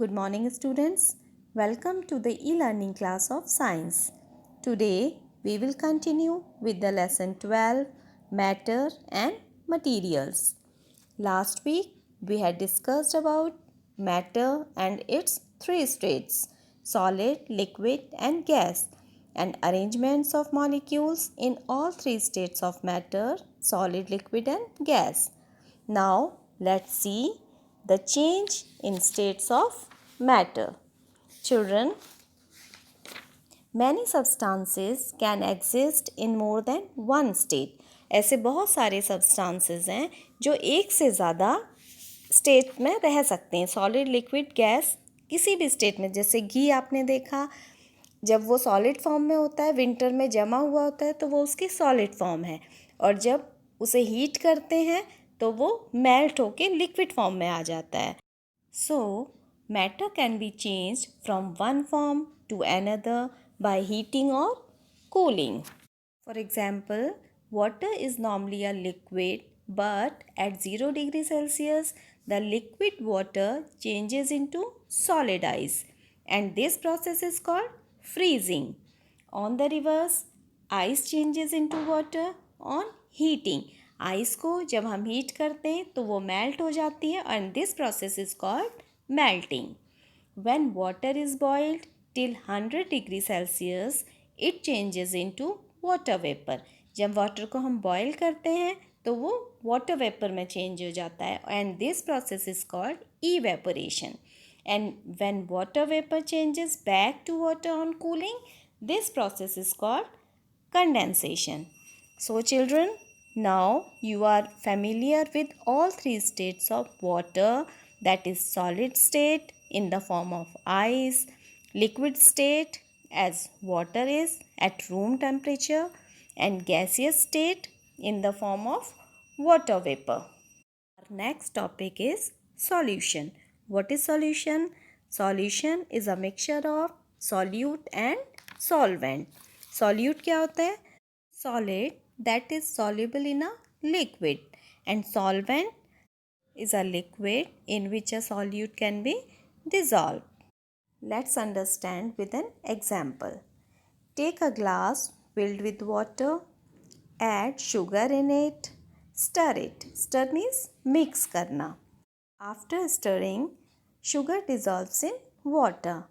Good morning, students. Welcome to the e-learning class of science. Today, we will continue with the lesson 12, Matter and Materials. Last week, we had discussed about matter and its three states, solid, liquid and gas, and arrangements of molecules in all three states of matter, solid, liquid and gas. Now, let's see the change in states of matter. Children, many substances can exist in more than one state. ऐसे बहुत सारे substances हैं जो एक से ज़्यादा state में रह सकते हैं. सॉलिड, लिक्विड, गैस, किसी भी स्टेट में. जैसे घी आपने देखा, जब वो सॉलिड फॉर्म में होता है, विंटर में जमा हुआ होता है, तो वो उसकी सॉलिड फॉर्म है. और जब उसे हीट करते हैं तो वो मेल्ट होके लिक्विड फॉर्म में आ जाता है. So, matter can be changed from one form to another by heating or cooling. For example, water is normally a liquid, but at 0 degrees Celsius, the liquid water changes into solid ice, and this process is called freezing. On the reverse, ice changes into water on heating. Ice को जब हम heat करते हैं तो वो melt हो जाती है and this process is called melting. When water is boiled till 100 degree Celsius, it changes into water vapor. जब वाटर को हम बॉयल करते हैं तो वो वाटर वेपर में चेंज हो जाता है and this process is called evaporation. And when water vapor changes back to water on cooling, this process is called condensation. So children, now you are familiar with all three states of water, that is solid state in the form of ice, liquid state as water is at room temperature, and gaseous state in the form of water vapor. Our next topic is solution. What is solution? Solution is a mixture of solute and solvent. Solute क्या होता है? Solid that is soluble in a liquid, and solvent is a liquid in which a solute can be dissolved. Let's understand with an example. Take a glass filled with water, add sugar in it, stir it. Stir means mix karna. After stirring, sugar dissolves in water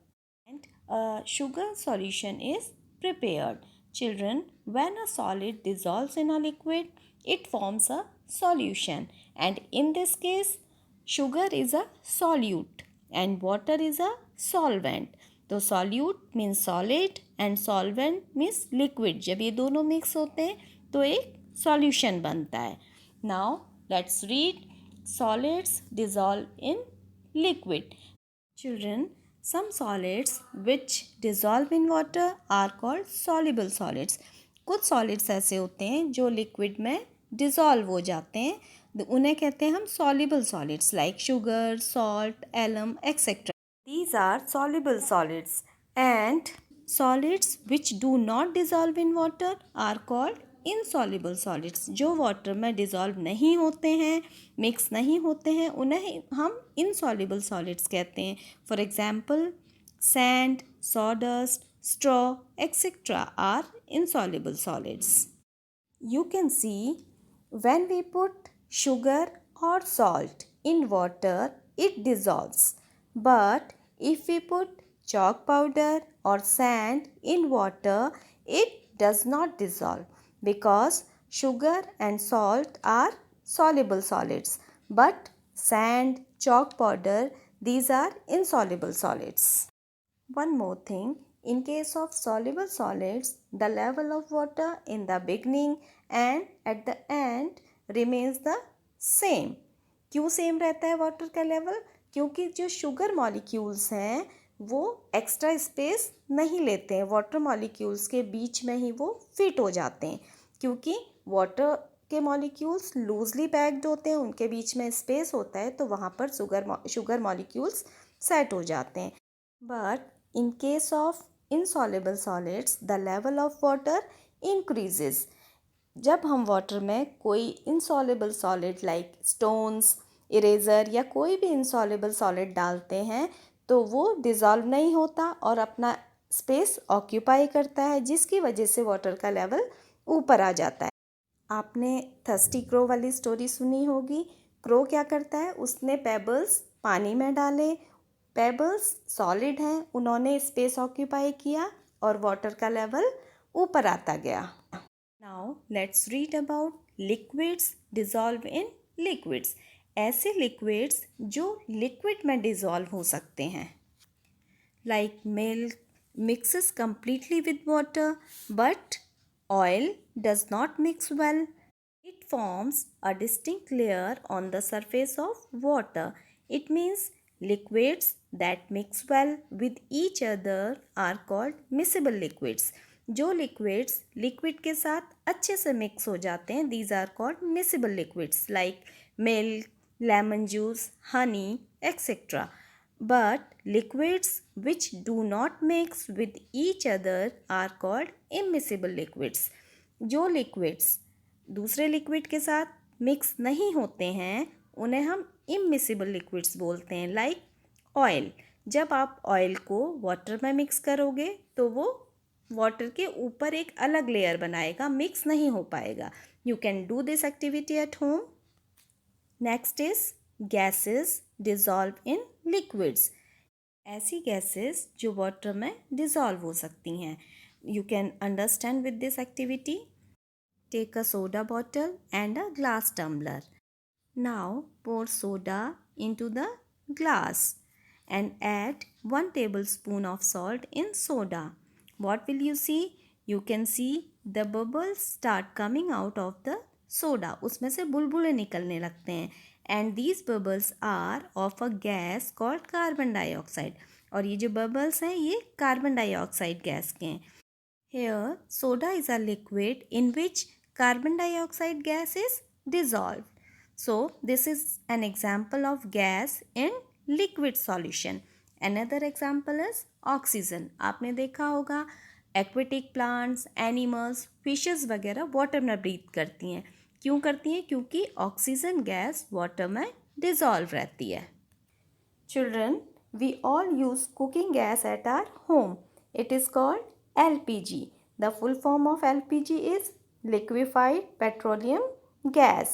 and a sugar solution is prepared. Children, when a solid dissolves in a liquid, it forms a solution, and in this case, sugar is a solute and water is a solvent. तो solute means solid and solvent means liquid. जब ये दोनों mix होते हैं तो एक solution बनता है. Now let's read solids dissolve in liquid. Children, some solids which dissolve in water are called soluble solids. कुछ solids ऐसे होते हैं जो liquid में dissolve हो जाते हैं, उन्हें कहते हैं हम soluble solids like sugar, salt, alum, etc. These are soluble solids, and solids which do not dissolve in water are called insoluble solids. जो वाटर में डिज़ोल्व नहीं होते हैं, मिक्स नहीं होते हैं, उन्हें हम insoluble solids कहते हैं. For example, sand, sawdust, straw, etc. are insoluble solids. You can see when we put sugar or salt in water, it dissolves. But if we put chalk powder or sand in water, it does not dissolve because sugar and salt are soluble solids. But sand, chalk powder, these are insoluble solids. One more thing, in case of soluble solids, the level of water in the beginning and at the end remains the same. क्यों same रहता है water का level? क्योंकि जो sugar molecules हैं वो extra space नहीं लेते हैं, वाटर मॉलिक्यूल्स के बीच में ही वो फिट हो जाते हैं. क्योंकि वाटर के मॉलिक्यूल्स लूजली पैक्ड होते हैं, उनके बीच में स्पेस होता है, तो वहाँ पर शुगर मॉलिक्यूल्स सेट हो जाते हैं. But in case of insoluble solids, the level of water increases. जब हम वाटर में कोई insoluble solid like stones, eraser या कोई भी insoluble solid डालते हैं तो वो डिज़ोल्व नहीं होता और अपना स्पेस ऑक्यूपाई करता है, जिसकी वजह से वाटर का लेवल ऊपर आ जाता है। आपने थर्स्टी क्रो वाली स्टोरी सुनी होगी। क्रो क्या करता है, उसने पेबल्स पानी में डाले, पेबल्स सॉलिड हैं, उन्होंने स्पेस ऑक्यूपाई किया और वाटर का लेवल ऊपर आता गया। Now let's read about liquids dissolve in liquids. ऐसे लिक्विड्स जो लिक्विड में डिज़ोल्व हो सकते हैं, like milk mixes completely with water, but oil does not mix well. It forms a distinct layer on the surface of water. It means liquids that mix well with each other are called miscible liquids. जो liquids liquid के साथ अच्छे से mix हो जाते हैं, these are called miscible liquids like milk, lemon juice, honey, etc. But liquids which do not mix with each other are called immiscible liquids. जो liquids दूसरे लिक्विड के साथ मिक्स नहीं होते हैं उन्हें हम इमिसिबल लिक्विड्स बोलते हैं, लाइक ऑयल। जब आप ऑयल को वाटर में मिक्स करोगे तो वो वाटर के ऊपर एक अलग लेयर बनाएगा, मिक्स नहीं हो पाएगा। You can do this activity at home. Next is gases dissolve in liquids. ऐसी गैसेस जो वाटर में डिज़ोल्व हो सकती हैं। You can understand with this activity. Take a soda bottle and a glass tumbler. Now pour soda into the glass and add 1 tablespoon of salt in soda. What will you see? You can see the bubbles start coming out of the soda. उसमें से बुलबुले निकलने लगते हैं and these bubbles are of a gas called carbon dioxide. और ये जो bubbles हैं ये कार्बन डाइऑक्साइड गैस के हैं। Here, soda is a liquid in which carbon dioxide gas is dissolved. So, this is an example of gas in liquid solution. Another example is oxygen. आपने देखा होगा aquatic plants, animals, fishes वगैरह water में breathe करती हैं। क्यों करती हैं? क्योंकि ऑक्सीजन गैस वाटर में dissolve रहती है। Children, we all use cooking gas at our home. It is called LPG. The full form of LPG is liquefied petroleum gas.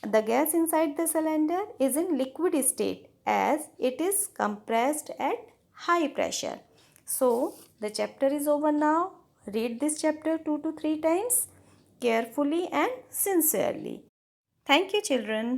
The gas inside the cylinder is in liquid state as it is compressed at high pressure. So, the chapter is over now. Read this chapter 2 to 3 times carefully and sincerely. Thank you, children.